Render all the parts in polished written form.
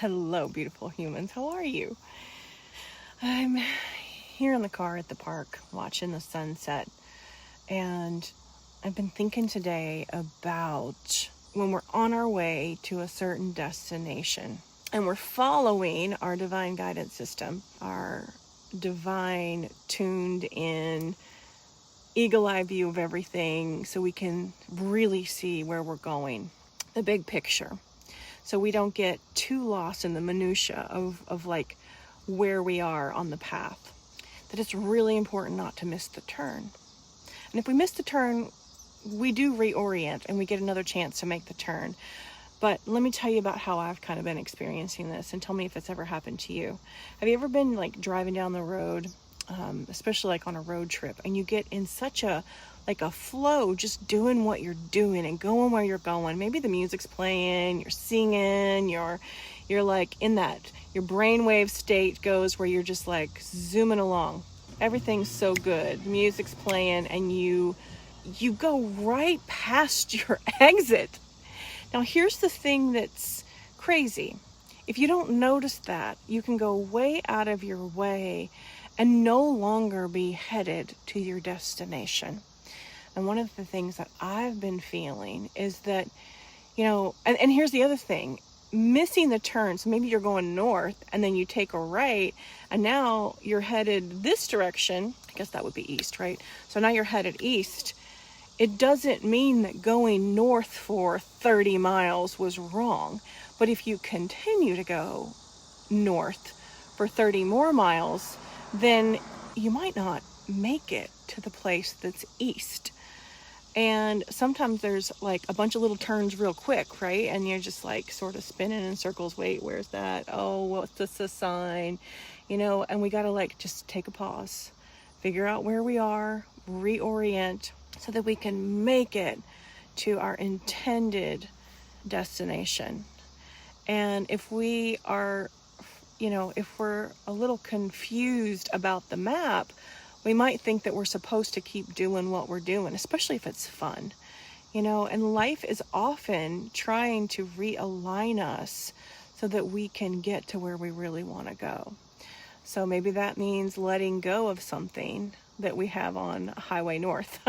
Hello, beautiful humans. How are you? I'm here in the car at the park watching the sunset, and I've been thinking today about when we're on our way to a certain destination and we're following our divine guidance system, our divine tuned in eagle eye view of everything, so we can really see where we're going, the big picture, so we don't get too lost in the minutia of like where we are on the path. That it's really important not to miss the turn. And if we miss the turn, we do reorient and we get another chance to make the turn. But let me tell you about how I've kind of been experiencing this, and tell me if it's ever happened to you. Have you ever been like driving down the road, especially like on a road trip, and you get in such a flow, just doing what you're doing and going where you're going? Maybe the music's playing, you're singing, you're like in that, your brainwave state goes where you're just like zooming along. Everything's so good. The music's playing and you go right past your exit. Now here's the thing that's crazy. If you don't notice that, you can go way out of your way and no longer be headed to your destination. And one of the things that I've been feeling is that, and here's the other thing, missing the turn. So maybe you're going north and then you take a right and now you're headed this direction. I guess that would be east, right? So now you're headed east. It doesn't mean that going north for 30 miles was wrong. But if you continue to go north for 30 more miles, then you might not make it to the place that's east. And sometimes there's like a bunch of little turns real quick, right? And you're just like sort of spinning in circles. Wait, where's that? Oh, what's this a sign? And we got to like just take a pause, figure out where we are, reorient, so that we can make it to our intended destination. And if we are, if we're a little confused about the map, we might think that we're supposed to keep doing what we're doing, especially if it's fun, and life is often trying to realign us so that we can get to where we really want to go. So maybe that means letting go of something that we have on Highway North.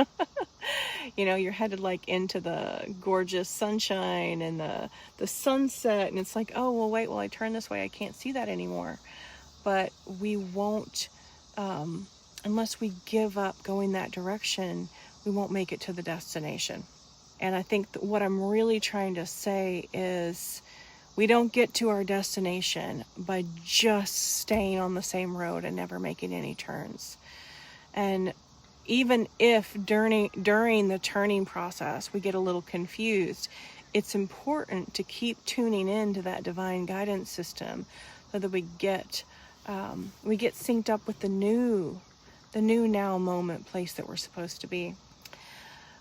You're headed like into the gorgeous sunshine and the sunset, and it's like, oh, well, wait, I turn this way, I can't see that anymore. But we won't, unless we give up going that direction, we won't make it to the destination. And I think that what I'm really trying to say is we don't get to our destination by just staying on the same road and never making any turns. And even if during the turning process we get a little confused, it's important to keep tuning into that divine guidance system so that we get synced up with the new now moment place that we're supposed to be.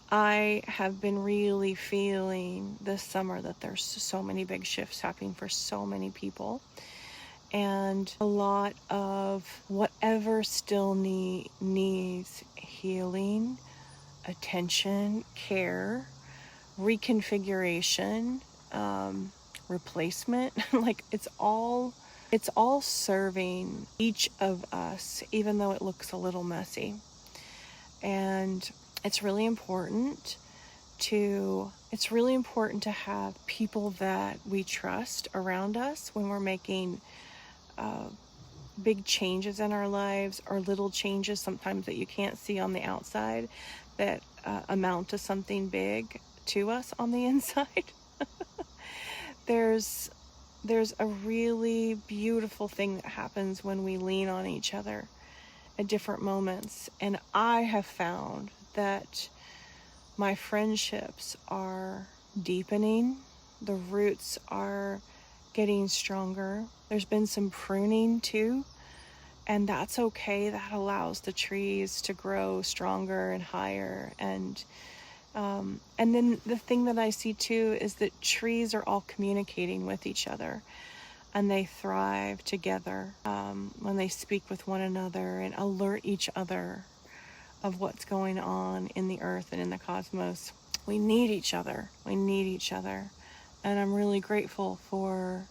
I have been really feeling this summer that there's so many big shifts happening for so many people. And a lot of whatever still needs healing, attention, care, reconfiguration, replacement. Like it's all serving each of us, even though it looks a little messy. And it's really important to have people that we trust around us when we're making big changes in our lives, or little changes sometimes that you can't see on the outside that amount to something big to us on the inside. There's a really beautiful thing that happens when we lean on each other at different moments. And I have found that my friendships are deepening. The roots are getting stronger. There's been some pruning too, and that's okay. That allows the trees to grow stronger and higher. And then the thing that I see too is that trees are all communicating with each other, and they thrive together when they speak with one another and alert each other of what's going on in the earth and in the cosmos. We need each other. And I'm really grateful for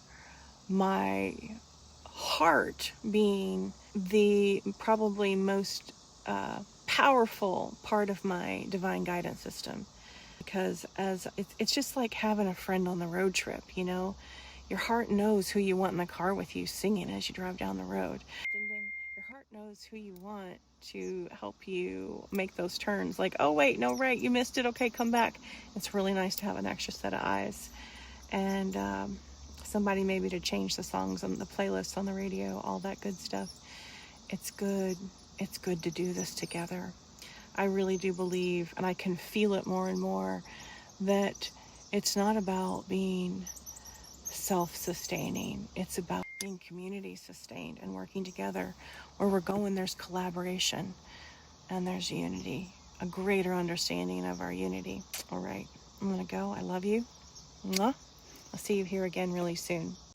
my heart being the probably most powerful part of my divine guidance system. Because it's just like having a friend on the road trip, you know? Your heart knows who you want in the car with you singing as you drive down the road. Ding, ding. Your heart knows who you want to help you make those turns. Like, oh, wait, no, right, you missed it. Okay, come back. It's really nice to have an extra set of eyes. And somebody maybe to change the songs on the playlists on the radio, all that good stuff. It's good. It's good to do this together. I really do believe, and I can feel it more and more, that it's not about being self-sustaining. It's about being community-sustained and working together. Where we're going, there's collaboration and there's unity, a greater understanding of our unity. All right, I'm going to go. I love you. Mwah. I'll see you here again really soon.